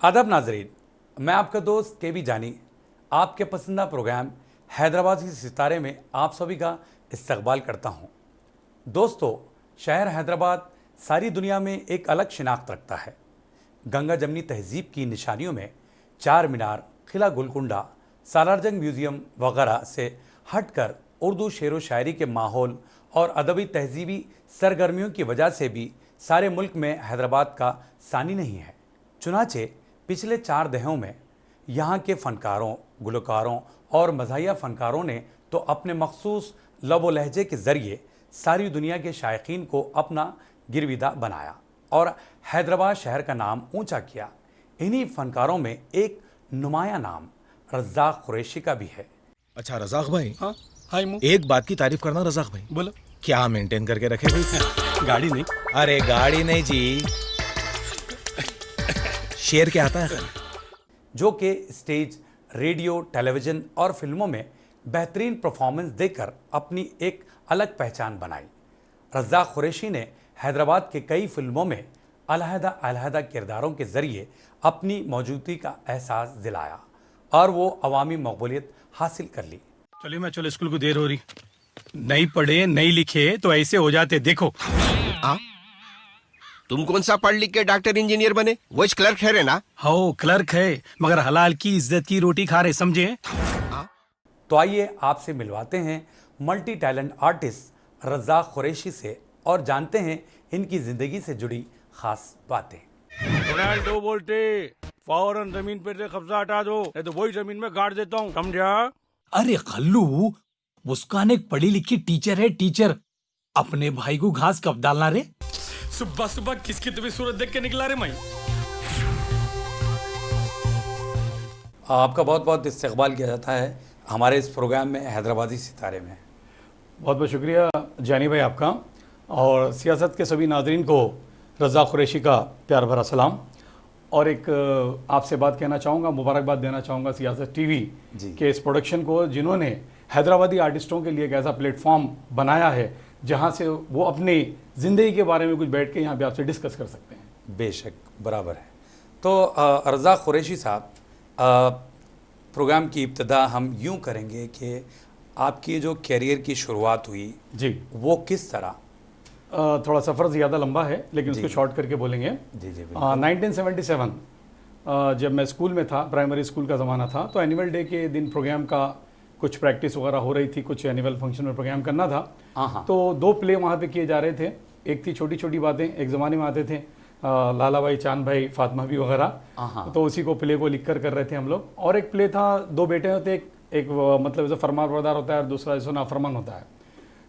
आदाब नाजरीन, मैं आपका दोस्त के बी जानी आपके पसंदीदा प्रोग्राम हैदराबाद के सितारे में आप सभी का इस्तकबाल करता हूं। दोस्तों, शहर हैदराबाद सारी दुनिया में एक अलग शिनाख्त रखता है। गंगा जमनी तहजीब की निशानियों में चार मीनार, किला गोलकुंडा, सालारजंग म्यूज़ियम वगैरह से हटकर उर्दू शेर व शायरी के माहौल और अदबी तहजीबी सरगर्मियों की वजह से भी सारे मुल्क में हैदराबाद का सानी नहीं है। चुनाचे पिछले 4 दहाकों में यहाँ के फ़नकारों, गुलकारों और मज़ाहिया फ़नकारों ने तो अपने मखसूस लब व लहजे के ज़रिए सारी दुनिया के शायकीन को अपना गिरविदा बनाया और हैदराबाद शहर का नाम ऊंचा किया। इन्हीं फ़नकारों में एक नुमाया नाम रज़ाक कुरैशी का भी है। अच्छा रज़ाक भाई, हाँ हाय मु एक बात की तारीफ करना रज़ाक भाई, बोलो। क्या मेंटेन करके रखे भाई। गाड़ी नहीं, अरे गाड़ी नहीं जी, शेर क्या आता है। जो कि स्टेज, रेडियो, टेलीविज़न और फिल्मों में बेहतरीन परफॉर्मेंस देकर अपनी एक अलग पहचान बनाई। रज़ाक कुरैशी ने हैदराबाद के कई फिल्मों में अलहदा किरदारों के ज़रिए अपनी मौजूदगी का एहसास दिलाया और वो अवामी मकबूलियत हासिल कर ली। चलिए मैं चलो, स्कूल को देर हो रही। नहीं पढ़े नहीं लिखे तो ऐसे हो जाते। देखो तुम कौन सा पढ़ लिख के डॉक्टर इंजीनियर बने? वो इस क्लर्क ठहरे ना। हो क्लर्क है मगर हलाल की इज्जत की रोटी खा रहे, समझे? तो आइए आपसे मिलवाते हैं multi talent artist Razak Qureshi से और जानते हैं इनकी जिंदगी से जुड़ी खास बातें। रोनाल्डो बोलते फौरन जमीन पे से कब्जा हटा दो, नहीं तो वही जमीन में गाड़ देता हूँ, समझा? अरे खल्लू, मुस्कान एक पढ़ी लिखी टीचर है, टीचर। अपने भाई को घास कब डालना रे? सुबह सुबह किसकी तुम्हें सूरत देख के निकला रे मैं? आपका बहुत बहुत इस्तकबाल किया जाता है हमारे इस प्रोग्राम में हैदराबादी सितारे में। बहुत बहुत शुक्रिया जानी भाई आपका, और सियासत के सभी नाज़रीन को रज़ाक कुरैशी का प्यार भरा सलाम। और एक आपसे बात कहना चाहूँगा, मुबारकबाद देना चाहूँगा सियासत टीवी के इस प्रोडक्शन को, जिन्होंने हैदराबादी आर्टिस्टों के लिए एक ऐसा प्लेटफॉर्म बनाया है जहाँ से वो अपनी ज़िंदगी के बारे में कुछ बैठ के यहाँ पे आपसे डिस्कस कर सकते हैं। बेशक, बराबर है। तो रज़ाक कुरैशी साहब, प्रोग्राम की इब्तिदा हम यूँ करेंगे कि आपकी जो कैरियर की शुरुआत हुई जी, वो किस तरह? थोड़ा सफ़र ज़्यादा लंबा है लेकिन उसको शॉर्ट करके बोलेंगे। जी जी 1977 जब मैं स्कूल में था, प्राइमरी स्कूल का ज़माना था, तो एनुअल डे के दिन प्रोग्राम का कुछ प्रैक्टिस वगैरह हो रही थी, कुछ एनुअल फंक्शन में प्रोग्राम करना था। तो 2 प्ले वहाँ पे किए जा रहे थे। एक थी छोटी छोटी बातें, एक ज़माने में आते थे लाला भाई, चांद भाई, फातिमा भी वगैरह, तो उसी को प्ले को लिख कर रहे थे हम लोग। और एक प्ले था, 2 बेटे होते, एक मतलब जैसे फरमान बरदार होता है और दूसरा जैसे नाफरमान होता है।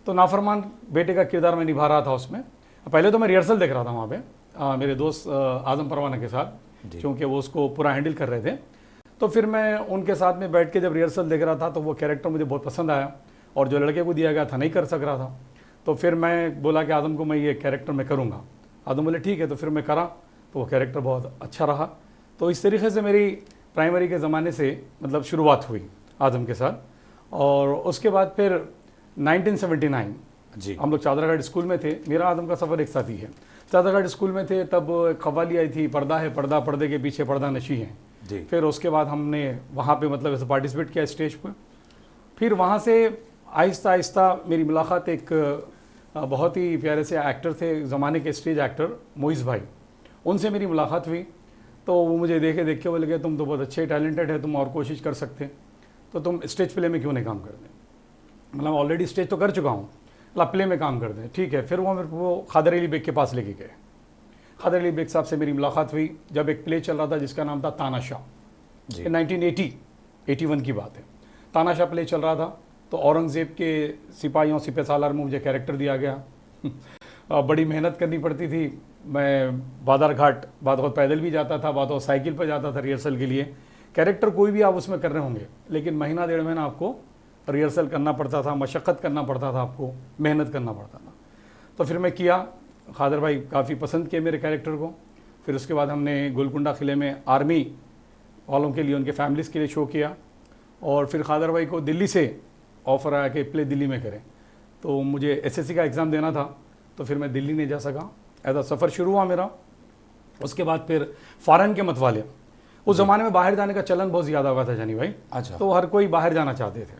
तो नाफरमान बेटे का किरदार मैं निभा रहा था उसमें। पहले तो मैं रिहर्सल देख रहा था वहाँ पे मेरे दोस्त आज़म परवाना के साथ, क्योंकि वो उसको पूरा हैंडल कर रहे थे। तो फिर मैं उनके साथ में बैठ के जब रिहर्सल देख रहा था तो वो कैरेक्टर मुझे बहुत पसंद आया, और जो लड़के को दिया गया था नहीं कर सक रहा था। तो फिर मैं बोला कि आज़म को मैं ये कैरेक्टर मैं करूँगा। आज़म बोले ठीक है, तो फिर मैं करा, तो वो कैरेक्टर बहुत अच्छा रहा। तो इस तरीके से मेरी प्राइमरी के ज़माने से मतलब शुरुआत हुई आज़म के साथ। और उसके बाद फिर 1979 जी, हम लोग चादराघाट स्कूल में थे। मेरा आदम का सफ़र एक साथ ही है। चादराघाट स्कूल में थे तब कव्वाली आई थी, पर्दा है पर्दा, पर्दे के पीछे पर्दा नशी है जी। फिर उसके बाद हमने वहाँ पे मतलब ऐसे पार्टिसिपेट किया स्टेज पर। फिर वहाँ से आहिस्ता आहिस्ता मेरी मुलाकात एक बहुत ही प्यारे से एक्टर थे ज़माने के, स्टेज एक्टर मोइज़ भाई, उनसे मेरी मुलाकात हुई। तो वो मुझे देख के बोले कि तुम तो बहुत अच्छे टैलेंटेड है, तुम और कोशिश कर सकते, तो तुम स्टेज प्ले में क्यों नहीं काम करते? मतलब ऑलरेडी स्टेज तो कर चुका हूँ, मतलब प्ले में काम करते हैं। ठीक है, फिर वो मेरे को खादर अली बेग के पास लेके गए। खादर अली बेग साहब से मेरी मुलाकात हुई जब एक प्ले चल रहा था जिसका नाम था तानाशाह। 1981 की बात है। तानाशाह प्ले चल रहा था, तो औरंगज़ेब के सिपाहियों सिपहसालार में मुझे कैरेक्टर दिया गया। बड़ी मेहनत करनी पड़ती थी। मैं बादर घाट बहुत पैदल भी जाता था, बहुत साइकिल पर जाता था रिहर्सल के लिए। कैरेक्टर कोई भी आप उसमें कर रहे होंगे, लेकिन महीना 1.5 महीना आपको रिहर्सल करना पड़ता था, मशक्क़त करना पड़ता था, आपको मेहनत करना पड़ता था। तो फिर मैं किया, खादर भाई काफ़ी पसंद किए मेरे कैरेक्टर को। फिर उसके बाद हमने गोलकुंडा किले में आर्मी वालों के लिए, उनके फैमिलीज़ के लिए शो किया। और फिर खादर भाई को दिल्ली से ऑफ़र आया कि प्ले दिल्ली में करें। तो मुझे एसएससी का एग्ज़ाम देना था, तो फिर मैं दिल्ली नहीं जा सका। ऐसा सफ़र शुरू हुआ मेरा। उसके बाद फिर फ़ारन के मतवाले, उस ज़माने में बाहर जाने का चलन बहुत ज़्यादा हुआ था जानी भाई। अच्छा। तो हर कोई बाहर जाना चाहते थे,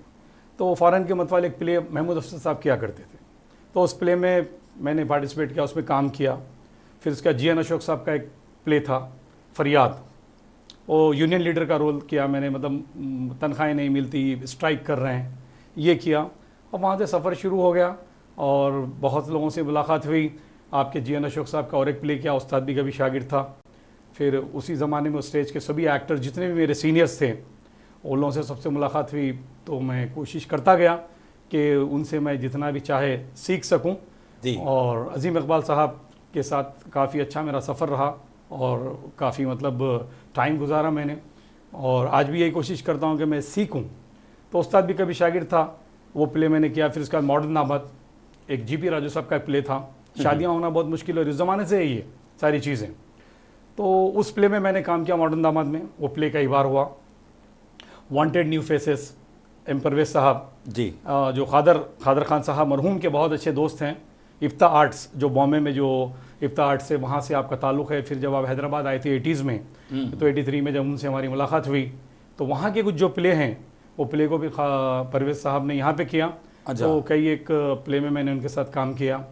तो फ़ॉरेन के मतवाले एक प्ले महमूद अफसर साहब किया करते थे, तो उस प्ले में मैंने पार्टिसिपेट किया, उसमें काम किया। फिर उसका GN अशोक साहब का एक प्ले था फरियाद, वो यूनियन लीडर का रोल किया मैंने, मतलब तनख्वाहें नहीं मिलती, स्ट्राइक कर रहे हैं, ये किया। और वहाँ से सफ़र शुरू हो गया और बहुत लोगों से मुलाकात हुई। आपके GN अशोक साहब का और एक प्ले किया, उस्ताद भी का भी शागिर्द था। फिर उसी ज़माने में स्टेज के सभी एक्टर जितने भी मेरे सीनियर्स थे उन लोगों से सबसे मुलाकात हुई, तो मैं कोशिश करता गया कि उनसे मैं जितना भी चाहे सीख सकूं। जी। और अजीम इकबाल साहब के साथ काफ़ी अच्छा मेरा सफ़र रहा और काफ़ी मतलब टाइम गुजारा मैंने, और आज भी यही कोशिश करता हूं कि मैं सीखूं। तो उस्ताद भी कभी शागिर्द था, वो प्ले मैंने किया। फिर उसके बाद मॉडर्न दामाद, एक GP राजू साहब का प्ले था। शादियाँ होना बहुत मुश्किल है इस ज़माने से, ये सारी चीज़ें। तो उस प्ले में मैंने काम किया मॉडर्न दामाद में, वो प्ले कई बार हुआ। Wanted new faces, M Parvez sahab ji, जो खादर खान साहब मरहूम के बहुत अच्छे दोस्त हैं। इफ्ता आर्ट्स जो बॉम्बे में, जो इफ्ता आर्ट्स से वहाँ से आपका ताल्लुक़ है। फिर जब आप हैदराबाद आए थे 80s में, तो 83 में जब उनसे हमारी मुलाकात हुई, तो वहाँ के कुछ जो प्ले हैं वो प्ले को भी परवेज साहब ने यहाँ पे किया। अच्छा। तो कई एक प्ले में मैंने उनके साथ काम किया।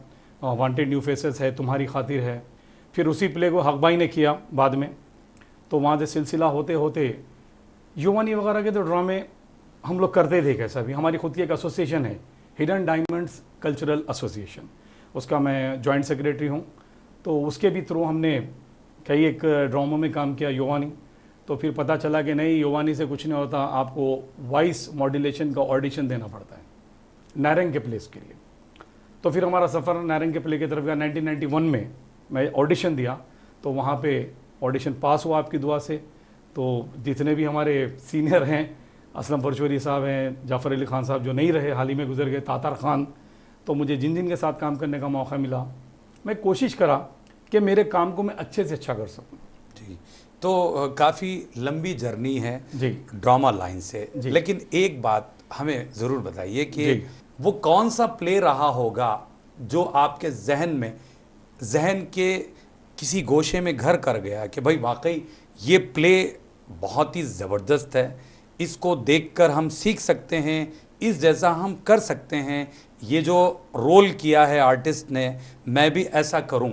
वांटेड न्यू फेसेस है, तुम्हारी खातिर है। फिर उसी प्ले को हक भाई ने किया बाद में। तो वहाँ से सिलसिला होते होते युवानी वगैरह के तो ड्रामे हम लोग करते थे। कैसा भी हमारी खुद की एक एसोसिएशन है, हिडन डायमंड्स कल्चरल एसोसिएशन, उसका मैं जॉइंट सेक्रेटरी हूँ। तो उसके भी थ्रू हमने कई एक ड्रामों में काम किया युवानी। तो फिर पता चला कि नहीं, युवानी से कुछ नहीं होता, आपको वॉइस मॉड्यूलेशन का ऑडिशन देना पड़ता है नारंग के प्लेस के लिए। तो फिर हमारा सफ़र नारंग के प्ले की तरफ गया। 1991 में मैं ऑडिशन दिया, तो वहाँ पे ऑडिशन पास हुआ आपकी दुआ से। तो जितने भी हमारे सीनियर हैं, असलम परचोरी साहब हैं, जाफ़र अली ख़ान साहब जो नहीं रहे, हाल ही में गुजर गए, तातार ख़ान, तो मुझे जिन जिन के साथ काम करने का मौका मिला, मैं कोशिश करा कि मेरे काम को मैं अच्छे से अच्छा कर सकूं। जी। तो काफ़ी लंबी जर्नी है जी। ड्रामा लाइन से, जी। लेकिन एक बात हमें ज़रूर बताइए कि जी। वो कौन सा प्ले रहा होगा जो आपके जहन के किसी गोशे में घर कर गया कि भाई वाकई ये प्ले बहुत ही ज़बरदस्त है, इसको देखकर हम सीख सकते हैं, इस जैसा हम कर सकते हैं, ये जो रोल किया है आर्टिस्ट ने, मैं भी ऐसा करूं।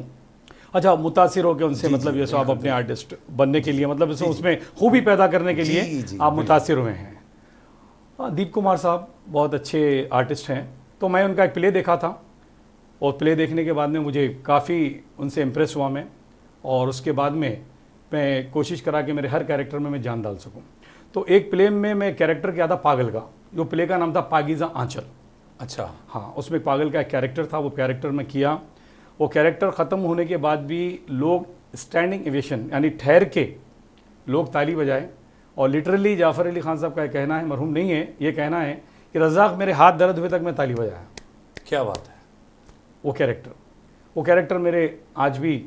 अच्छा, मुतासिर हो के उनसे, जी, मतलब जी, ये सो आप बिल्कुल, अपने आर्टिस्ट बनने के लिए, मतलब इसमें उसमें खूबी पैदा करने के जी, लिए जी, आप बिल्कुल। मुतासिर हुए हैं। दीप कुमार साहब बहुत अच्छे आर्टिस्ट हैं। तो मैं उनका एक प्ले देखा था, और प्ले देखने के बाद में मुझे काफ़ी उनसे इम्प्रेस हुआ मैं, और उसके बाद में मैं कोशिश करा कि मेरे हर कैरेक्टर में मैं जान डाल सकूं। तो एक प्ले में मैं कैरेक्टर किया था पागल का, जो प्ले का नाम था पागीज़ा आंचल। अच्छा। हाँ, उसमें पागल का एक कैरेक्टर था, वो कैरेक्टर मैं किया। वो कैरेक्टर ख़त्म होने के बाद भी लोग स्टैंडिंग एवेशन, यानी ठहर के लोग ताली बजाए। और लिटरली जाफ़र अली ख़ान साहब का कहना है, मरहूम नहीं है, ये कहना है कि रज़ाक मेरे हाथ दर्द हुए तक मैं ताली बजाया। क्या बात है। वो कैरेक्टर मेरे आज भी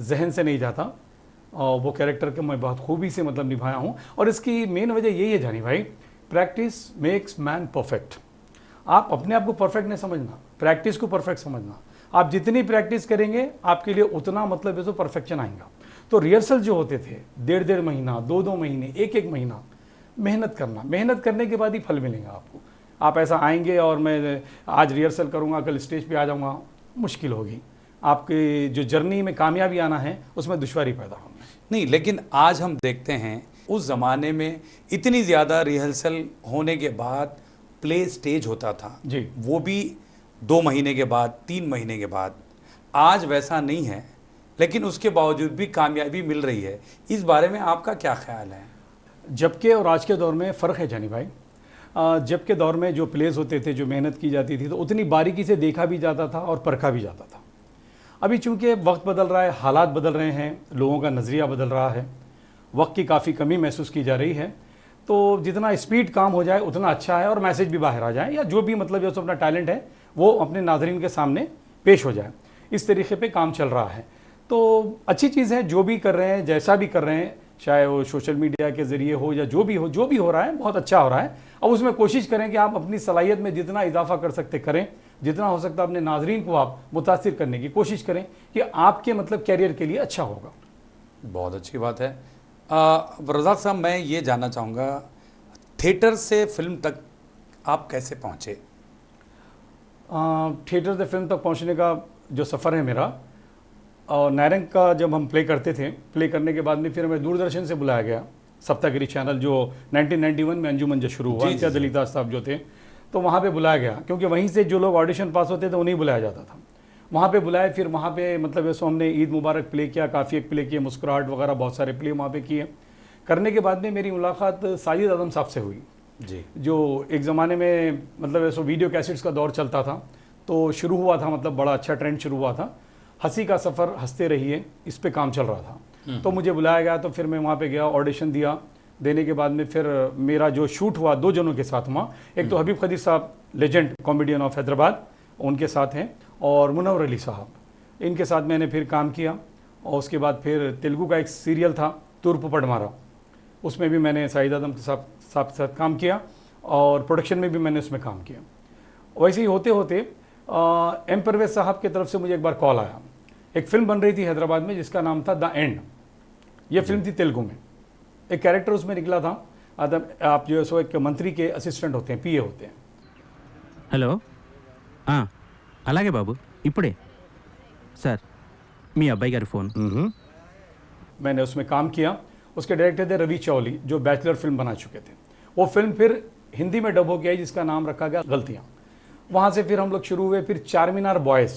जहन से नहीं जाता, और वो कैरेक्टर के मैं बहुत खूबी से मतलब निभाया हूँ। और इसकी मेन वजह यही है जानी भाई, प्रैक्टिस मेक्स मैन परफेक्ट। आप अपने आप को परफेक्ट नहीं समझना, प्रैक्टिस को परफेक्ट समझना। आप जितनी प्रैक्टिस करेंगे आपके लिए उतना मतलब जो परफेक्शन आएगा। तो रिहर्सल जो होते थे 1.5 महीना, 2 महीने, 1 महीना मेहनत करना, मेहनत करने के बाद ही फल मिलेगा आपको। आप ऐसा आएंगे और मैं आज रिहर्सल करूँगा कल स्टेज पे आ जाऊँगा, मुश्किल होगी। आपके जो जर्नी में कामयाबी आना है उसमें दुश्वारी पैदा होगी। नहीं, लेकिन आज हम देखते हैं उस ज़माने में इतनी ज़्यादा रिहर्सल होने के बाद प्ले स्टेज होता था जी। वो भी 2 महीने के बाद, 3 महीने के बाद। आज वैसा नहीं है, लेकिन उसके बावजूद भी कामयाबी मिल रही है। इस बारे में आपका क्या ख्याल है? जब के और आज के दौर में फ़र्क है जानी भाई। जब के दौर में जो प्लेस होते थे, जो मेहनत की जाती थी, तो उतनी बारीकी से देखा भी जाता था और परखा भी जाता था। अभी चूंकि वक्त बदल रहा है, हालात बदल रहे हैं, लोगों का नज़रिया बदल रहा है, वक्त की काफ़ी कमी महसूस की जा रही है। तो जितना स्पीड काम हो जाए उतना अच्छा है, और मैसेज भी बाहर आ जाए, या जो भी मतलब जो अपना टैलेंट है वो अपने नाज़रीन के सामने पेश हो जाए, इस तरीके पे काम चल रहा है। तो अच्छी चीज़ है, जो भी कर रहे हैं, जैसा भी कर रहे हैं, चाहे वो सोशल मीडिया के ज़रिए हो या जो भी हो रहा है, बहुत अच्छा हो रहा है। अब उसमें कोशिश करें कि आप अपनी सलाहियत में जितना इजाफा कर सकते करें, जितना हो सकता है अपने नाजरीन को आप मुतासिर करने की कोशिश करें कि आपके मतलब कैरियर के लिए अच्छा होगा। बहुत अच्छी बात है। रज़ाक साहब, मैं ये जानना चाहूँगा, थिएटर से फिल्म तक आप कैसे पहुँचे? थिएटर से फिल्म तक पहुंचने का जो सफ़र है मेरा, और नायरंग का जब हम प्ले करते थे, प्ले करने के बाद में फिर हमें दूरदर्शन से बुलाया गया, सप्तागिरी चैनल जो 1991 में अंजुमन जो शुरू हुआ, इम्तियाज़ अली ताज साहब जो थे, तो वहाँ पे बुलाया गया, क्योंकि वहीं से जो लोग ऑडिशन पास होते थे उन्हें बुलाया जाता था। वहाँ पे बुलाए, फिर वहाँ पे मतलब ऐसा हमने ईद मुबारक प्ले किया, काफ़ी एक प्ले किए, मुस्कुराहट वगैरह बहुत सारे प्ले वहाँ पे किए। करने के बाद में मेरी मुलाकात साजिद आजम साहब से हुई जी, जो एक ज़माने में मतलब ऐसा वीडियो कैसेट्स का दौर चलता था, तो शुरू हुआ था, मतलब बड़ा अच्छा ट्रेंड शुरू हुआ था, हंसी का सफ़र हंसते रहिए, इस पे काम चल रहा था। तो मुझे बुलाया गया, तो फिर मैं वहाँ पे गया, ऑडिशन दिया। देने के बाद में फिर मेरा जो शूट हुआ 2 जनों के साथ हुआ, एक तो हबीब खदीर साहब, लेजेंड कॉमेडियन ऑफ हैदराबाद, उनके साथ हैं, और मुनव्वर अली साहब, इनके साथ मैंने फिर काम किया। और उसके बाद फिर तेलुगु का एक सीरियल था तूर्पु पडमारा, उसमें भी मैंने साजिद आजम के साथ काम किया, और प्रोडक्शन में भी मैंने उसमें काम किया। वैसे ही होते होते एम परवेज साहब की तरफ से मुझे एक बार कॉल आया, एक फिल्म बन रही थी हैदराबाद में जिसका नाम था द एंड। ये फिल्म थी तेलुगु में, एक कैरेक्टर उसमें निकला था, आप जो है सो एक मंत्री के असिस्टेंट होते हैं, पीए होते हैं। హలో అలాగే బాబు ఇప్పుడే సార్ మీ అబ్బాయి గారి ఫోన్ मैंने उसमें काम किया। उसके डायरेक्टर थे रवि चौली, जो बैचलर फिल्म बना चुके थे। वो फिल्म फिर हिंदी में डब हो गई, जिसका नाम रखा गया गलतियाँ। वहाँ से फिर हम लोग शुरू हुए, फिर चारमीनार बॉयज़,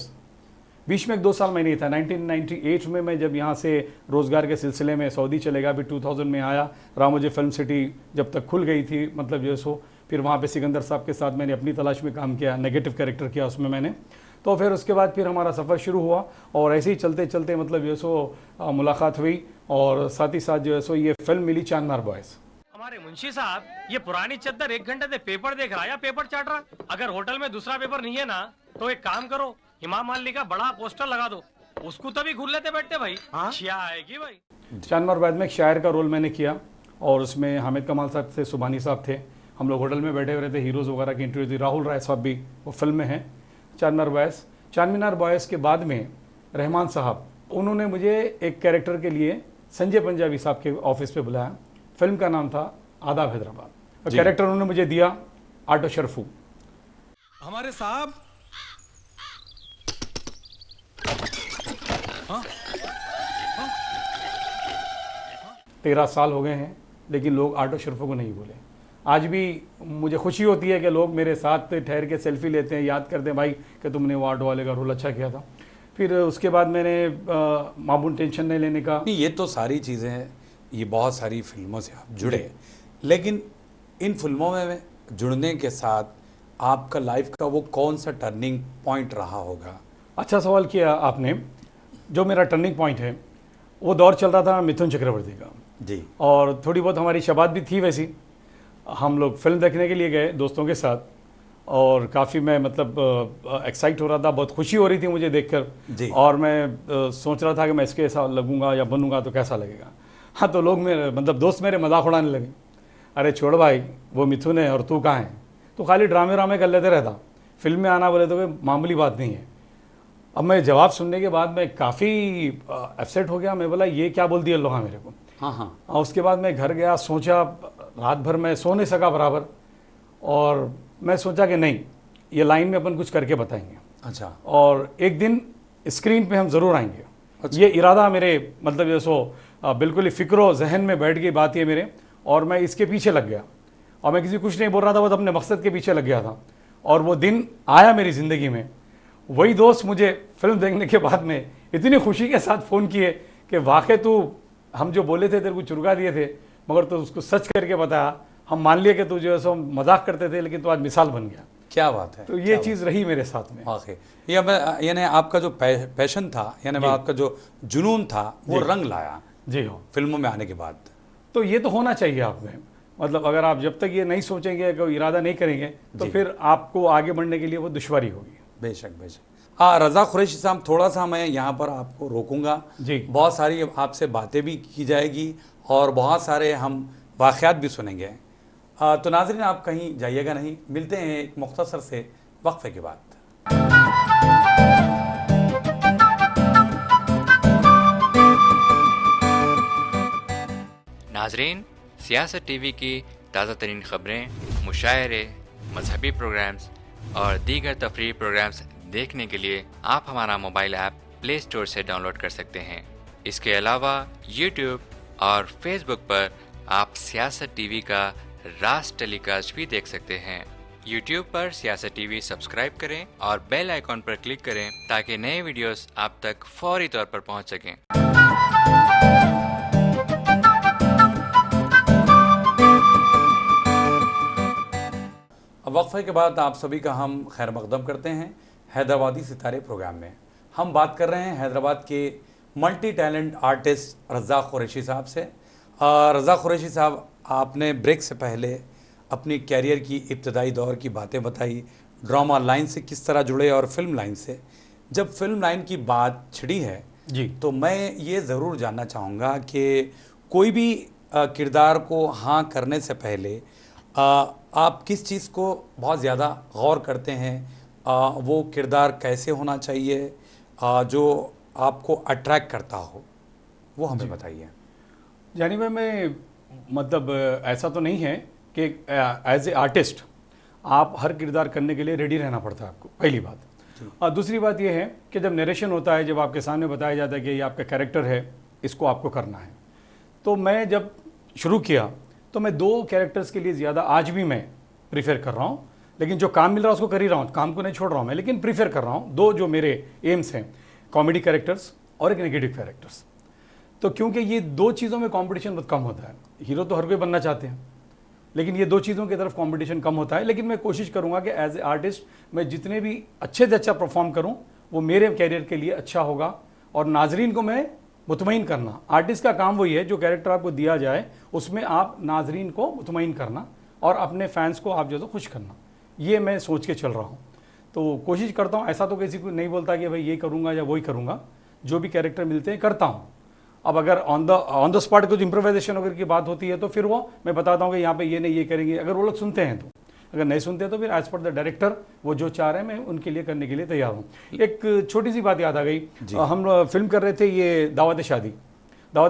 बीच में एक 2 साल मैं नहीं था। 1998 में मैं जब यहाँ से रोज़गार के सिलसिले में सऊदी चले गया, फिर 2000 में आया, रामोजी फिल्म सिटी जब तक खुल गई थी, मतलब जो सो फिर वहाँ पे सिकंदर साहब के साथ मैंने अपनी तलाश में काम किया, नेगेटिव कैरेक्टर किया उसमें मैंने। तो फिर उसके बाद फिर हमारा सफ़र शुरू हुआ, और ऐसे ही चलते चलते मतलब जो सो मुलाकात हुई, और साथ ही साथ जो है सो ये फिल्म मिली चारमीनार बॉयज़। हमारे मुंशी साहब, ये पुरानी चद्दर 1 घंटे से पेपर देख रहा है या पेपर चाट रहा? अगर होटल में दूसरा पेपर नहीं है ना, तो एक काम करो, इमाम माली का बड़ा पोस्टर लगा दो, उसको तभी घूर लेते बैठते भाई, छिया आएगी भाई। चारमीनार बॉयज़ में एक शायर का रोल मैंने किया, और उसमें हामिद कमाल साहब थे, सुबानी साहब थे, हम लोग होटल में बैठे हुए रहते, हीरोज़ वगैरह की इंटरव्यू थी। राहुल राय साहब भी वो फिल्म में हैं। चारमीनार बॉयज़ के बाद में रहमान साहब, उन्होंने मुझे एक कैरेक्टर के लिए संजय पंजाबी साहब के ऑफिस पे बुलाया। फिल्म का नाम था आदाब हैदराबाद, और कैरेक्टर उन्होंने मुझे दिया आटो शरफू। हमारे साहब 13 साल हो गए हैं, लेकिन लोग आटो शरफू को नहीं भूले। आज भी मुझे खुशी होती है कि लोग मेरे साथ ठहर के सेल्फी लेते हैं, याद करते हैं भाई कि तुमने वो ऑटो वाले का रोल अच्छा किया था। फिर उसके बाद मैंने मामून टेंशन नहीं लेने का। नहीं, ये तो सारी चीज़ें, ये बहुत सारी फिल्मों से आप जुड़े, लेकिन इन फिल्मों में जुड़ने के साथ आपका लाइफ का वो कौन सा टर्निंग पॉइंट रहा होगा? अच्छा सवाल किया आपने। जो मेरा टर्निंग पॉइंट है, वो दौर चल रहा था मिथुन चक्रवर्ती का जी, और थोड़ी बहुत हमारी शबात भी थी। वैसी हम लोग फिल्म देखने के लिए गए दोस्तों के साथ, और काफ़ी मैं मतलब एक्साइट हो रहा था, बहुत खुशी हो रही थी मुझे जी। देखकर, और मैं सोच रहा था कि मैं इसके ऐसा लगूंगा या बनूंगा तो कैसा लगेगा। हाँ, तो लोग मेरे मतलब दोस्त मेरे मजाक उड़ाने लगे, अरे छोड़ भाई, वो मिथुन है और तू कहाँ है, तो खाली ड्रामे कर लेते रहता, फिल्म में आना बोले तो कोई मामूली बात नहीं है। अब मैं जवाब सुनने के बाद मैं काफ़ी अपसेट हो गया। मैं बोला ये क्या बोल दिया लोहा मेरे को। हाँ, और उसके बाद मैं घर गया, सोचा, रात भर मैं सो नहीं सका बराबर, और मैं सोचा कि नहीं, ये लाइन में अपन कुछ करके बताएंगे, अच्छा, और एक दिन स्क्रीन पे हम ज़रूर आएंगे। ये इरादा मेरे मतलब ये सो बिल्कुल ही फिक्रो जहन में बैठ गई बात ये मेरे, और मैं इसके पीछे लग गया, और मैं किसी कुछ नहीं बोल रहा था, बस अपने मकसद के पीछे लग गया था, और वो दिन आया मेरी ज़िंदगी में। वही दोस्त मुझे फिल्म देखने के बाद में इतनी खुशी के साथ फ़ोन किए कि वाकई तू, हम जो बोले थे तेरे को चुरगा दिए थे, मगर तो उसको सच करके बताया, हम मान लिए कि तू जो है सो मजाक करते थे, लेकिन तो आज मिसाल बन गया। क्या बात है। तो ये चीज़ रही मेरे साथ में। वाकई यानी आपका जो पैशन था, यानी आपका जो जुनून था, वो रंग लाया जी हो फिल्मों में आने के बाद। तो ये तो होना चाहिए आप में, मतलब अगर आप जब तक ये नहीं सोचेंगे, कोई इरादा नहीं करेंगे, तो फिर आपको आगे बढ़ने के लिए वो दुश्वारी होगी। बेशक बेशक। हाँ, रज़ा कुरैशी साहब, थोड़ा सा मैं यहाँ पर आपको रोकूंगा जी। बहुत सारी आपसे बातें भी की जाएगी, और बहुत सारे हम वाक़यात भी सुनेंगे। तो नाज़रीन, आप कहीं जाइएगा नहीं, मिलते हैं एक मुख्तसर से वक्फे के बाद। नाजरीन, सियासत टीवी की ताज़ा तरीन ख़बरें, मुशायरे, मजहबी प्रोग्राम्स और दीगर तफरीही प्रोग्राम्स देखने के लिए आप हमारा मोबाइल ऐप प्ले स्टोर से डाउनलोड कर सकते हैं। इसके अलावा यूट्यूब और फेसबुक पर आप सियासत टीवी का राज टेलीकास्ट भी देख सकते हैं। यूट्यूब पर सियासत टीवी सब्सक्राइब करें और बेल आइकॉन पर क्लिक करें ताकि नए वीडियोस आप तक फौरी तौर पर पहुंच सकें। अब वक्फे के बाद आप सभी का हम खैर मकदम करते हैं हैदराबादी सितारे प्रोग्राम में। हम बात कर रहे हैं हैदराबाद के multi talent artist Razak Qureshi sahab से। रज़ाक कुरैशी साहब, आपने ब्रेक से पहले अपनी कैरियर की इब्तदाई दौर की बातें बताई, ड्रामा लाइन से किस तरह जुड़े और फिल्म लाइन से। जब फिल्म लाइन की बात छिड़ी है जी, तो मैं ये ज़रूर जानना चाहूँगा कि कोई भी किरदार को हाँ करने से पहले आप किस चीज़ को बहुत ज़्यादा गौर करते हैं? वो किरदार कैसे होना चाहिए जो आपको अट्रैक्ट करता हो, वो हमें बताइए। यानी मैं मतलब ऐसा तो नहीं है कि एज ए आर्टिस्ट आप हर किरदार करने के लिए रेडी रहना पड़ता है आपको, पहली बात। और दूसरी बात यह है कि जब नरेशन होता है, जब आपके सामने बताया जाता है कि ये आपका कैरेक्टर है, इसको आपको करना है, तो मैं जब शुरू किया तो मैं 2 कैरेक्टर्स के लिए ज़्यादा आज भी मैं प्रीफर कर रहा हूँ। लेकिन जो काम मिल रहा है उसको कर ही रहा हूँ, काम को नहीं छोड़ रहा हूँ मैं, लेकिन प्रीफर कर रहा हूँ 2 जो मेरे एम्स हैं, कॉमेडी कैरेक्टर्स और एक नेगेटिव कैरेक्टर्स। तो क्योंकि ये 2 चीज़ों में कंपटीशन बहुत कम होता है। हीरो तो हर कोई बनना चाहते हैं, लेकिन ये 2 चीज़ों की तरफ कंपटीशन कम होता है। लेकिन मैं कोशिश करूँगा कि एज ए आर्टिस्ट मैं जितने भी अच्छे से अच्छा परफॉर्म करूँ वो मेरे कैरियर के लिए अच्छा होगा और नाजरीन को मैं मुतमईन करना। आर्टिस्ट का काम वही है, जो कैरेक्टर आपको दिया जाए उसमें आप नाजरीन को मुतमईन करना और अपने फैंस को आप जो तो खुश करना, ये मैं सोच के चल रहा हूँ। तो कोशिश करता हूँ, ऐसा तो किसी को नहीं बोलता कि भाई ये करूँगा या वही करूँगा, जो भी कैरेक्टर मिलते हैं करता हूँ। अब अगर ऑन द स्पॉट कुछ इम्प्रोवाइजेशन वगैरह की बात होती है तो फिर वो मैं बताता हूँ कि यहाँ पे ये नहीं ये करेंगे, अगर वो लोग सुनते हैं तो। अगर नहीं सुनते तो फिर एज पर द डायरेक्टर वो जो चाह रहे हैं मैं उनके लिए करने के लिए तैयार हूँ। एक छोटी सी बात याद आ गई, हम फिल्म कर रहे थे ये दावत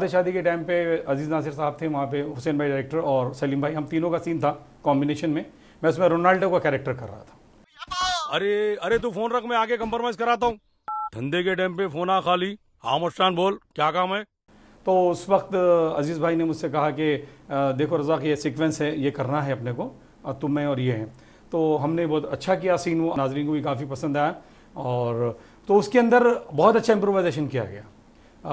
शादी के टाइम पे अजीज़ नासिर साहब थे वहाँ पे, हुसैन भाई डायरेक्टर और सलीम भाई, हम तीनों का सीन था कॉम्बिनेशन में। मैं उसमें रोनाल्डो का कैरेक्टर कर रहा था। अरे तू फोन रख, मैं आगे कंप्रोमाइज कराता हूँ। धंधे के टाइम पे फोन आ खाली, हाँ मुस्तान बोल क्या काम है। तो उस वक्त अजीज़ भाई ने मुझसे कहा कि देखो रज़ाक, ये सीक्वेंस है, ये करना है अपने को, तुम मैं और ये हैं। तो हमने बहुत अच्छा किया सीन, वो नाज़रीन को भी काफ़ी पसंद आया। और तो उसके अंदर बहुत अच्छा इम्प्रोवाइजेशन किया गया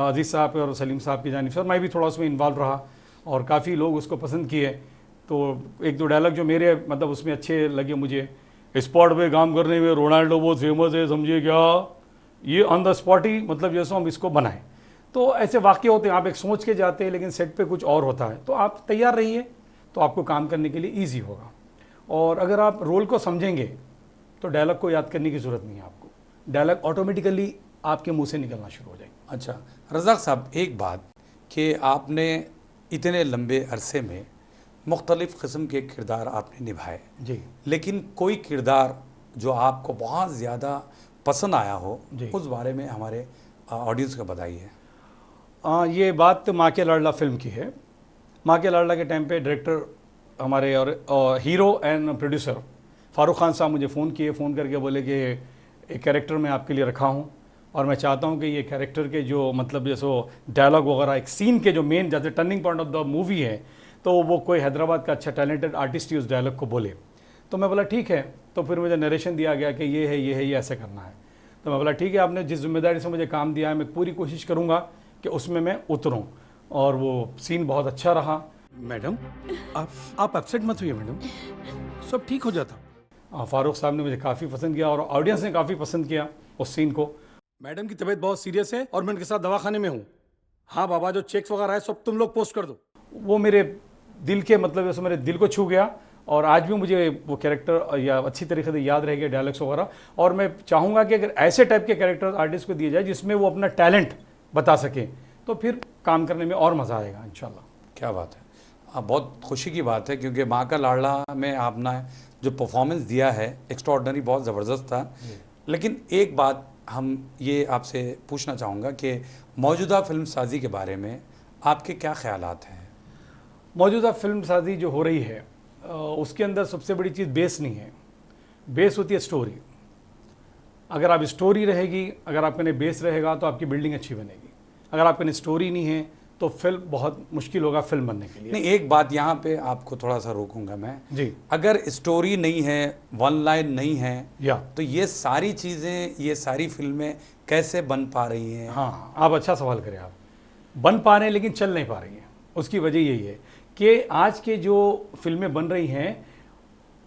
अजीज़ साहब और सलीम साहब की जानिब से, और मैं भी थोड़ा उसमें इन्वॉल्व रहा और काफ़ी लोग उसको पसंद किए। तो 1-2 डायलॉग जो मेरे मतलब उसमें अच्छे लगे मुझे, स्पॉट पे काम करने में रोनाल्डो बहुत फेमस है, समझिए क्या, ये ऑन द स्पॉट ही मतलब जैसे हम इसको बनाएं। तो ऐसे वाक़े होते हैं, आप एक सोच के जाते हैं लेकिन सेट पे कुछ और होता है। तो आप तैयार रहिए तो आपको काम करने के लिए ईजी होगा। और अगर आप रोल को समझेंगे तो डायलॉग को याद करने की ज़रूरत नहीं है आपको, डायलॉग ऑटोमेटिकली आपके मुंह से निकलना शुरू हो जाएगा। अच्छा रज़ाक साहब, एक बात कि आपने इतने लंबे अरसे में मुख्तलिफ़ किस्म के किरदार आपने निभाए जी, लेकिन कोई किरदार जो आपको बहुत ज़्यादा पसंद आया हो, उस बारे में हमारे ऑडियंस को बताइए। ये बात माँ के लाडला फिल्म की है। माँ के लाडला के टाइम पे डायरेक्टर हमारे और hero and producer Farooq Khan साहब मुझे फ़ोन करके बोले कि एक कैरेक्टर मैं आपके लिए रखा हूँ और मैं चाहता हूँ कि ये कैरेक्टर के जो मतलब जैसे डायलॉग वगैरह एक सीन के जो मेन जैसे turning point of the movie है, तो वो कोई हैदराबाद का अच्छा टैलेंटेड आर्टिस्ट ही उस डायलॉग को बोले। तो मैं बोला ठीक है। तो फिर मुझे नरेशन दिया गया कि ये है ये ऐसे करना है। तो मैं बोला ठीक है, आपने जिस जिम्मेदारी से मुझे काम दिया है मैं पूरी कोशिश करूँगा कि उसमें मैं उतरूँ। और वो सीन बहुत अच्छा रहा। मैडम आप अपसेट मत हुई मैडम, सब ठीक हो जाता। फारूक साहब ने मुझे काफ़ी पसंद किया और ऑडियंस ने काफ़ी पसंद किया उस सीन को। मैडम की तबीयत बहुत सीरियस है और मैं उनके साथ दवाखाने में हूँ। हाँ बाबा, जो चेक्स वगैरह है सब तुम लोग पोस्ट कर दो। वो मेरे दिल के मतलब जैसे मेरे दिल को छू गया और आज भी मुझे वो कैरेक्टर या अच्छी तरीके से याद रहेगा डायलॉग्स वगैरह। और मैं चाहूँगा कि अगर ऐसे टाइप के कैरेक्टर आर्टिस्ट को दिए जाए जिसमें वो अपना टैलेंट बता सके तो फिर काम करने में और मज़ा आएगा इंशाल्लाह। क्या बात है, बहुत खुशी की बात है क्योंकि माँ का लाडला में आपने जो परफॉर्मेंस दिया है एक्स्ट्राऑर्डिनरी, बहुत ज़बरदस्त था। लेकिन एक बात हम ये आपसे पूछना चाहूँगा कि मौजूदा फिल्म साजी के बारे में आपके क्या ख्यालात हैं? मौजूदा फिल्म साजी जो हो रही है उसके अंदर सबसे बड़ी चीज़ बेस नहीं है, बेस होती है स्टोरी। अगर आप स्टोरी रहेगी, अगर आपके ने बेस रहेगा तो आपकी बिल्डिंग अच्छी बनेगी। अगर आपके ने स्टोरी नहीं है तो फिल्म बहुत मुश्किल होगा फिल्म बनने के लिए। नहीं, एक बात यहाँ पे आपको थोड़ा सा रोकूंगा मैं जी। अगर स्टोरी नहीं है, वन लाइन नहीं है, या तो ये सारी चीज़ें, ये सारी फिल्में कैसे बन पा रही हैं? हाँ, आप अच्छा सवाल करें। आप बन पा रहे हैं लेकिन चल नहीं पा रही हैं। उसकी वजह यही है कि आज के जो फिल्में बन रही हैं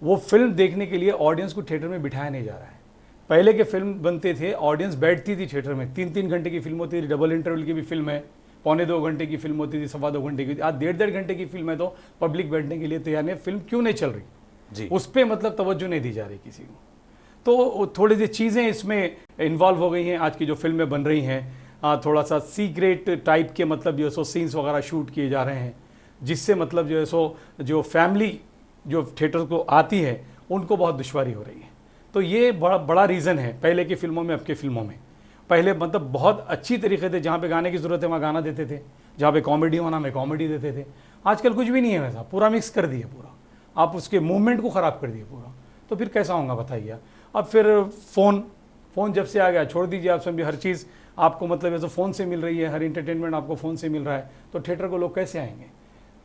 वो फिल्म देखने के लिए ऑडियंस को थिएटर में बिठाया नहीं जा रहा है। पहले के फिल्म बनते थे, ऑडियंस बैठती थी थिएटर में, 3-3 घंटे की फिल्म होती थी, डबल इंटरवल की भी फिल्म है, 1.25 घंटे की फिल्म होती थी, 2.25 घंटे की। आज 1.5 घंटे की फिल्म है तो पब्लिक बैठने के लिए तैयार नहीं। फिल्म क्यों नहीं चल रही जी, उस पर मतलब तवज्जो नहीं दी जा रही किसी को। तो थोड़ी सी चीज़ें इसमें इन्वॉल्व हो गई हैं आज की जो फिल्में बन रही हैं। थोड़ा सा सीक्रेट टाइप के मतलब जो है सो सीन्स वगैरह शूट किए जा रहे हैं, जिससे मतलब जो है सो जो फैमिली जो थिएटर को आती है उनको बहुत दुश्वारी हो रही है। तो ये बड़ा रीज़न है पहले की फिल्मों में अब की फिल्मों में। पहले मतलब बहुत अच्छी तरीके से जहाँ पे गाने की ज़रूरत है वहाँ गाना देते थे, जहाँ पे कॉमेडी होना में कॉमेडी देते थे। आजकल कुछ भी नहीं है वैसा, पूरा मिक्स कर दिए, पूरा आप उसके मूवमेंट को ख़राब कर दिए पूरा। तो फिर कैसा होगा बताइए। अब फिर फ़ोन जब से आ गया, छोड़ दीजिए आप समझिए, हर चीज़ आपको मतलब ऐसे फ़ोन से मिल रही है, हर इंटरटेनमेंट आपको फ़ोन से मिल रहा है, तो थिएटर को लोग कैसे आएंगे।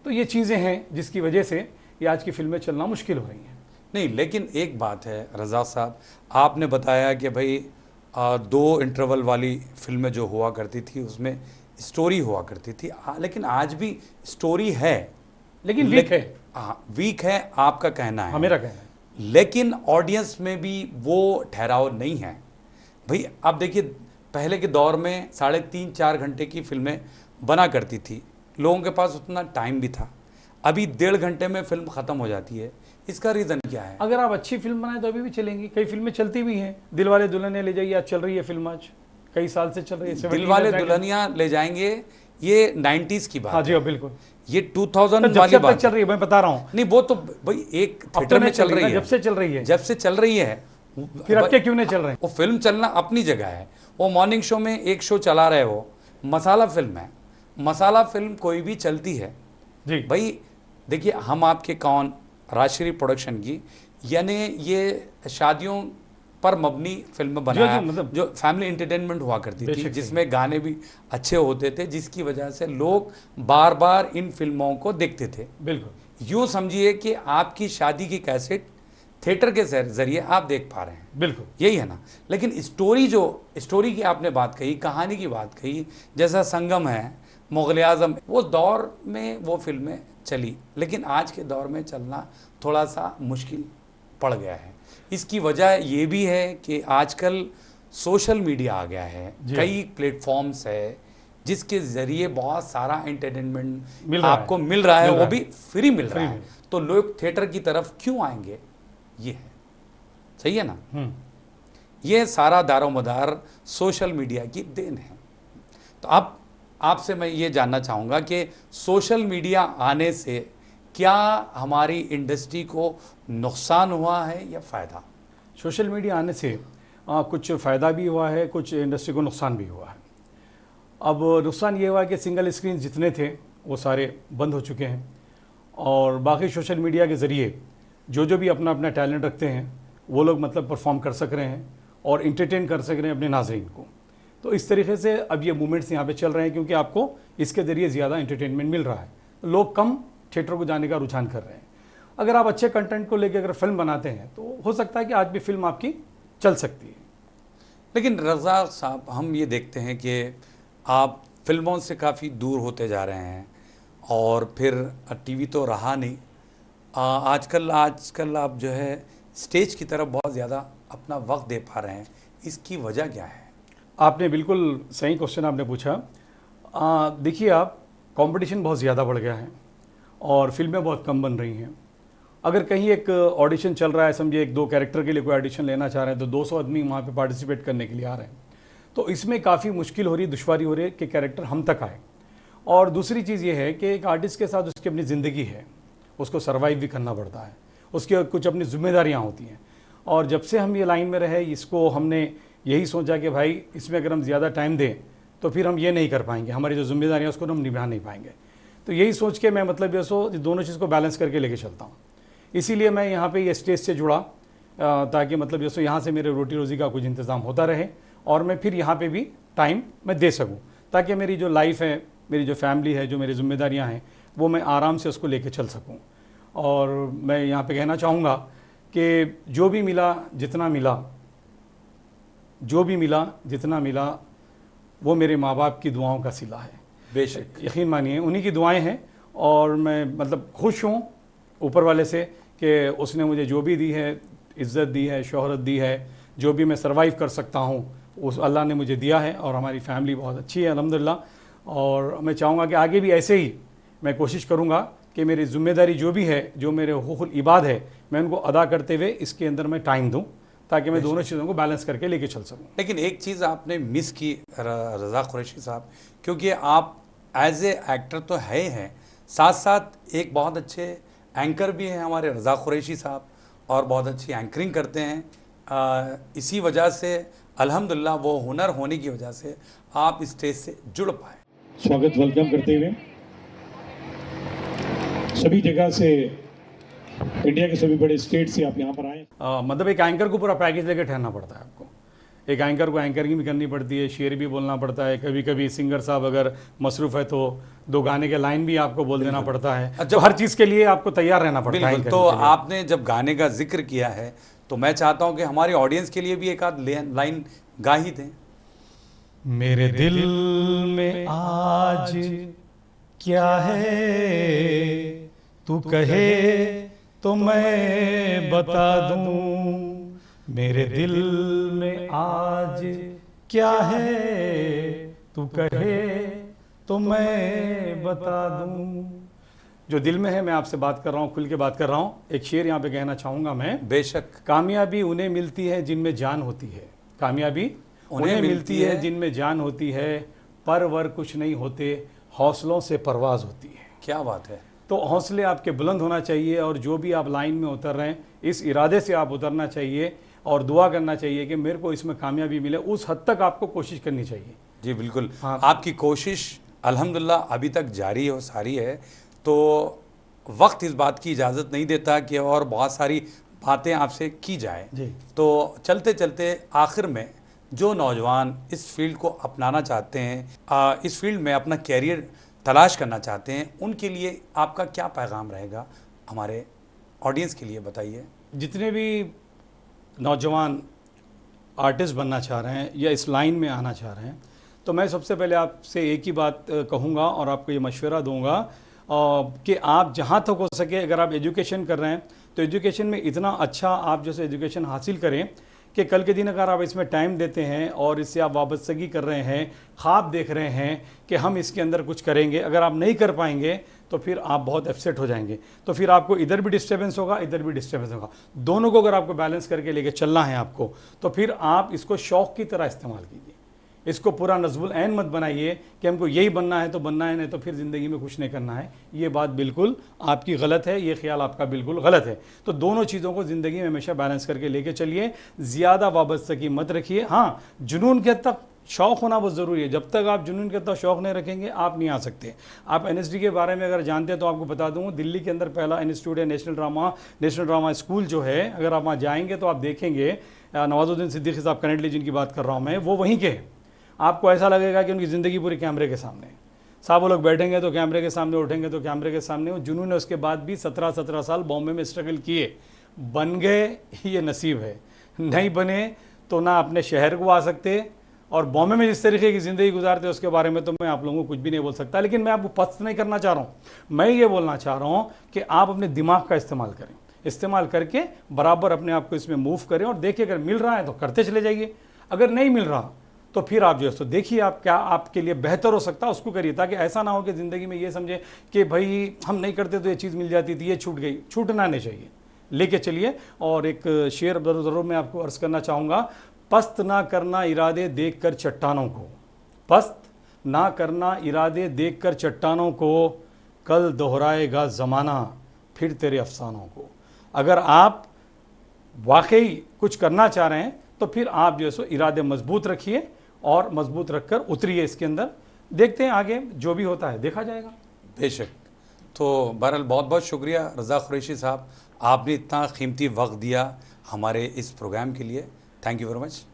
तो ये चीज़ें हैं जिसकी वजह से ये आज की फिल्में चलना मुश्किल हो रही हैं। नहीं, लेकिन एक बात है रज़ा साहब, आपने बताया कि भाई 2 इंटरवल वाली फिल्में जो हुआ करती थी उसमें स्टोरी हुआ करती थी, लेकिन आज भी स्टोरी है, लेकिन वीक है। हाँ, वीक है आपका कहना है। हाँ, मेरा कहना है। लेकिन ऑडियंस में भी वो ठहराव नहीं है भाई। आप देखिए पहले के दौर में 3.5-4 घंटे की फिल्में बना करती थी, लोगों के पास उतना टाइम भी था। अभी 1.5 घंटे में फिल्म ख़त्म हो जाती है। इसका रीज़न क्या है? अगर आप अच्छी फिल्म बनाए तो अभी भी चलेंगी। कई फिल्में चलती भी हैं। दिलवाले दुल्हनिया ले जाइए, आज चल रही है फिल्म, आज कई साल से चल रही है। दिलवाले दुल्हनिया ले जाएंगे, ये 90s की बात। हाँ जी, हाँ बिल्कुल। ये 2000 जब वाली से बात चल रही है, मैं बता रहा हूँ। नहीं, वो तो भाई एक थिएटर में चल रही है, जब से चल रही है, जब से चल रही है। फिर अब के क्यों नहीं चल रहे हैं? वो फिल्म चलना अपनी जगह है। वो मॉर्निंग शो में एक शो चला रहे हो, मसाला फिल्म है, मसाला फिल्म कोई भी चलती है जी भाई। देखिए हम आपके कौन, राजश्री प्रोडक्शन की, यानी ये शादियों पर मबनी फिल्म बनाया, मतलब जो फैमिली एंटरटेनमेंट हुआ करती थी, जिसमें गाने भी अच्छे होते थे, जिसकी वजह से लोग बार बार इन फिल्मों को देखते थे। बिल्कुल। यूँ समझिए कि आपकी शादी की कैसेट थिएटर के जरिए आप देख पा रहे हैं। बिल्कुल, यही है ना। लेकिन स्टोरी की आपने बात कही, कहानी की बात कही, जैसा संगम है, मुग़ल आज़म, वो दौर में वो फिल्में चली, लेकिन आज के दौर में चलना थोड़ा सा मुश्किल पड़ गया है। इसकी वजह ये भी है कि आजकल सोशल मीडिया आ गया है, कई प्लेटफॉर्म्स है जिसके ज़रिए बहुत सारा एंटरटेनमेंट आपको मिल रहा है, वो भी फ्री मिल रहा है। तो लोग थिएटर की तरफ क्यों आएंगे, ये है। सही है ना। ये सारा दारोमदार सोशल मीडिया की देन है। तो अब आपसे मैं ये जानना चाहूँगा कि सोशल मीडिया आने से क्या हमारी इंडस्ट्री को नुकसान हुआ है या फ़ायदा? सोशल मीडिया आने से कुछ फ़ायदा भी हुआ है, कुछ इंडस्ट्री को नुकसान भी हुआ है। अब नुकसान ये हुआ कि सिंगल स्क्रीन जितने थे वो सारे बंद हो चुके हैं, और बाकी सोशल मीडिया के ज़रिए जो भी अपना अपना टैलेंट रखते हैं वो लोग मतलब परफॉर्म कर सक रहे हैं और इंटरटेन कर सक रहे हैं अपने नाज़रीन को। तो इस तरीके से अब ये मूवमेंट्स यहाँ पे चल रहे हैं, क्योंकि आपको इसके ज़रिए ज़्यादा इंटरटेनमेंट मिल रहा है, लोग कम थिएटर को जाने का रुझान कर रहे हैं। अगर आप अच्छे कंटेंट को लेकर अगर फिल्म बनाते हैं तो हो सकता है कि आज भी फिल्म आपकी चल सकती है। लेकिन रज़ा साहब, हम ये देखते हैं कि आप फिल्मों से काफ़ी दूर होते जा रहे हैं, और फिर टीवी तो रहा नहीं, आजकल आप जो है स्टेज की तरफ बहुत ज़्यादा अपना वक्त दे पा रहे हैं। इसकी वजह क्या है? आपने बिल्कुल सही क्वेश्चन आपने पूछा। देखिए, आप कंपटीशन बहुत ज़्यादा बढ़ गया है और फिल्में बहुत कम बन रही हैं। अगर कहीं एक ऑडिशन चल रहा है, समझिए 1-2 कैरेक्टर के लिए कोई ऑडिशन लेना चाह रहे हैं, तो 200 आदमी वहाँ पे पार्टिसिपेट करने के लिए आ रहे हैं। तो इसमें काफ़ी मुश्किल हो रही है, दुश्वारी हो रही है कि कैरेक्टर हम तक आए। और दूसरी चीज़ ये है कि एक आर्टिस्ट के साथ उसकी अपनी ज़िंदगी है, उसको सर्वाइव भी करना पड़ता है, उसकी कुछ अपनी जिम्मेदारियाँ होती हैं। और जब से हम ये लाइन में रहे, इसको हमने यही सोचा कि भाई इसमें अगर हम ज़्यादा टाइम दें तो फिर हम ये नहीं कर पाएंगे, हमारी जो जिम्मेदारियाँ उसको हम निभा नहीं पाएंगे। तो यही सोच के मैं मतलब जो सो दोनों चीज़ को बैलेंस करके लेके चलता हूँ। इसीलिए मैं यहाँ पे ये स्टेज से जुड़ा ताकि मतलब जो सो यहाँ से मेरे रोटी रोज़ी का कुछ इंतज़ाम होता रहे और मैं फिर यहाँ पे भी टाइम मैं दे सकूँ, ताकि मेरी जो लाइफ है, मेरी जो फैमिली है, जो मेरी जिम्मेदारियाँ हैं, वो मैं आराम से उसको लेके चल सकूँ। और मैं यहाँ पे कहना चाहूँगा कि जो भी मिला जितना मिला वो मेरे माँ बाप की दुआओं का सिला है। बेशक, यकीन मानिए उन्हीं की दुआएं हैं और मैं मतलब खुश हूँ ऊपर वाले से कि उसने मुझे जो भी दी है, इज़्ज़त दी है, शोहरत दी है, जो भी मैं सर्वाइव कर सकता हूँ उस अल्लाह ने मुझे दिया है। और हमारी फैमिली बहुत अच्छी है अल्हम्दुलिल्लाह। और मैं चाहूँगा कि आगे भी ऐसे ही मैं कोशिश करूँगा कि मेरी ज़िम्मेदारी जो भी है, जो मेरे हुकूक़ुल इबाद है, मैं उनको अदा करते हुए इसके अंदर मैं टाइम दूँ ताकि मैं दोनों चीज़ों को बैलेंस करके लेके चल सकूँ। लेकिन एक चीज़ आपने मिस की रज़ा कुरैशी साहब, क्योंकि आप एज ए एक्टर तो है ही हैं, साथ साथ एक बहुत अच्छे एंकर भी हैं हमारे रज़ा कुरैशी साहब, और बहुत अच्छी एंकरिंग करते हैं। इसी वजह से अल्हम्दुलिल्लाह वो हुनर होने की वजह से आप इस स्टेज से जुड़ पाए। स्वागत वेलकम करते हुए सभी जगह से, इंडिया के सभी बड़े स्टेट से आप यहाँ पर आए। मतलब एक एंकर को पूरा पैकेज लेके ठहरना पड़ता है आपको। एक एंकर को एंकरिंग भी करनी पड़ती है, शेर भी बोलना पड़ता है, कभी कभी सिंगर साहब अगर मसरूफ़ है तो 2 गाने के लाइन भी आपको बोल देना पड़ता है। तो हर चीज़ के लिए आपको तैयार रहना पड़ता है। तो आपने जब गाने का जिक्र किया है तो मैं चाहता हूँ कि हमारी ऑडियंस के लिए भी एक आध लाइन गा ही दें। मेरे दिल में आज क्या है तू कहे तो मैं बता दूं, मेरे दिल में आज क्या है तू कहे तो मैं बता दूं। जो दिल में है मैं आपसे बात कर रहा हूँ, खुल के बात कर रहा हूँ। एक शेर यहाँ पे कहना चाहूँगा मैं। बेशक। कामयाबी उन्हें मिलती है जिनमें जान होती है, कामयाबी उन्हें मिलती है जिनमें जान होती है, पर वर कुछ नहीं होते, हौसलों से परवाज होती है। क्या बात है। तो हौसले आपके बुलंद होना चाहिए और जो भी आप लाइन में उतर रहे हैं इस इरादे से आप उतरना चाहिए और दुआ करना चाहिए कि मेरे को इसमें कामयाबी मिले। उस हद तक आपको कोशिश करनी चाहिए। जी बिल्कुल। हाँ। आपकी कोशिश अल्हम्दुलिल्लाह अभी तक जारी और सारी है। तो वक्त इस बात की इजाज़त नहीं देता कि और बहुत सारी बातें आपसे की जाए। तो चलते चलते आखिर में जो नौजवान इस फील्ड को अपनाना चाहते हैं, इस फील्ड में अपना कैरियर तलाश करना चाहते हैं, उनके लिए आपका क्या पैगाम रहेगा हमारे ऑडियंस के लिए, बताइए। जितने भी नौजवान आर्टिस्ट बनना चाह रहे हैं या इस लाइन में आना चाह रहे हैं, तो मैं सबसे पहले आपसे एक ही बात कहूँगा और आपको ये मशवरा दूँगा कि आप जहाँ तक हो सके, अगर आप एजुकेशन कर रहे हैं तो एजुकेशन में इतना अच्छा आप जैसे एजुकेशन हासिल करें कि कल के दिन अगर आप इसमें टाइम देते हैं और इससे आप वाबस्तगी कर रहे हैं, ख्वाब देख रहे हैं कि हम इसके अंदर कुछ करेंगे, अगर आप नहीं कर पाएंगे तो फिर आप बहुत अपसेट हो जाएंगे। तो फिर आपको इधर भी डिस्टर्बेंस होगा, इधर भी डिस्टर्बेंस होगा। दोनों को अगर आपको बैलेंस करके लेके चलना है आपको, तो फिर आप इसको शौक़ की तरह इस्तेमाल कीजिए। इसको पूरा नज़्बुल ऐन मत बनाइए कि हमको यही बनना है तो बनना है, नहीं तो फिर ज़िंदगी में कुछ नहीं करना है। ये बात बिल्कुल आपकी गलत है, ये ख्याल आपका बिल्कुल गलत है। तो दोनों चीज़ों को ज़िंदगी में हमेशा बैलेंस करके लेके चलिए, ज़्यादा वाबस्तगी मत रखिए। हाँ, जुनून के हद तक शौक़ होना बहुत ज़रूरी है। जब तक आप जुनून के हद तक शौक़ नहीं रखेंगे आप नहीं आ सकते। आप NSD के बारे में अगर जानते हैं तो आपको बता दूँ, दिल्ली के अंदर पहला इंस्टीट्यूट है नेशनल ड्रामा स्कूल जो है। अगर आप वहाँ जाएंगे तो आप देखेंगे नवाजुद्दीन सिद्दीकी साहब करेंटली जिनकी बात कर रहा हूँ मैं, वो वहीं के हैं। आपको ऐसा लगेगा कि उनकी ज़िंदगी पूरी कैमरे के सामने है। साहब वो लोग बैठेंगे तो कैमरे के सामने, उठेंगे तो कैमरे के सामने। वो जुनून है, उसके बाद भी 17 साल बॉम्बे में स्ट्रगल किए, बन गए, ये नसीब है। नहीं बने तो ना अपने शहर को आ सकते, और बॉम्बे में जिस तरीके की ज़िंदगी गुजारते उसके बारे में तो मैं आप लोगों को कुछ भी नहीं बोल सकता। लेकिन मैं आपको पस्त नहीं करना चाह रहा हूँ, मैं ये बोलना चाह रहा हूँ कि आप अपने दिमाग का इस्तेमाल करें, इस्तेमाल करके बराबर अपने आप को इसमें मूव करें और देखिए अगर मिल रहा है तो करते चले जाइए, अगर नहीं मिल रहा तो फिर आप जो है तो देखिए आप क्या आपके लिए बेहतर हो सकता है उसको करिए। ताकि ऐसा ना हो कि ज़िंदगी में ये समझे कि भाई हम नहीं करते तो ये चीज़ मिल जाती थी, ये छूट गई। छूटना नहीं चाहिए, लेके चलिए। और एक शेर ज़रूर मैं आपको अर्ज़ करना चाहूँगा, पस्त ना करना इरादे देख कर चट्टानों को, पस्त ना करना इरादे देख कर चट्टानों को, कल दोहराएगा ज़माना फिर तेरे अफसानों को। अगर आप वाकई कुछ करना चाह रहे हैं तो फिर आप जो है सो इरादे मजबूत रखिए और मजबूत रखकर उतरिए इसके अंदर। देखते हैं आगे जो भी होता है देखा जाएगा। बेशक। तो बहरहाल बहुत बहुत शुक्रिया रज़ा कुरैशी साहब, आपने इतना कीमती वक्त दिया हमारे इस प्रोग्राम के लिए। Thank you very much.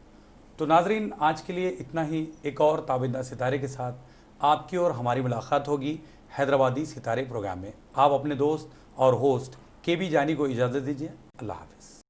तो नाजरीन, आज के लिए इतना ही। एक और ताबिंदा सितारे के साथ आपकी और हमारी मुलाकात होगी हैदराबादी सितारे प्रोग्राम में। आप अपने दोस्त और होस्ट KB जानी को इजाज़त दीजिए। अल्लाह हाफ़िज़।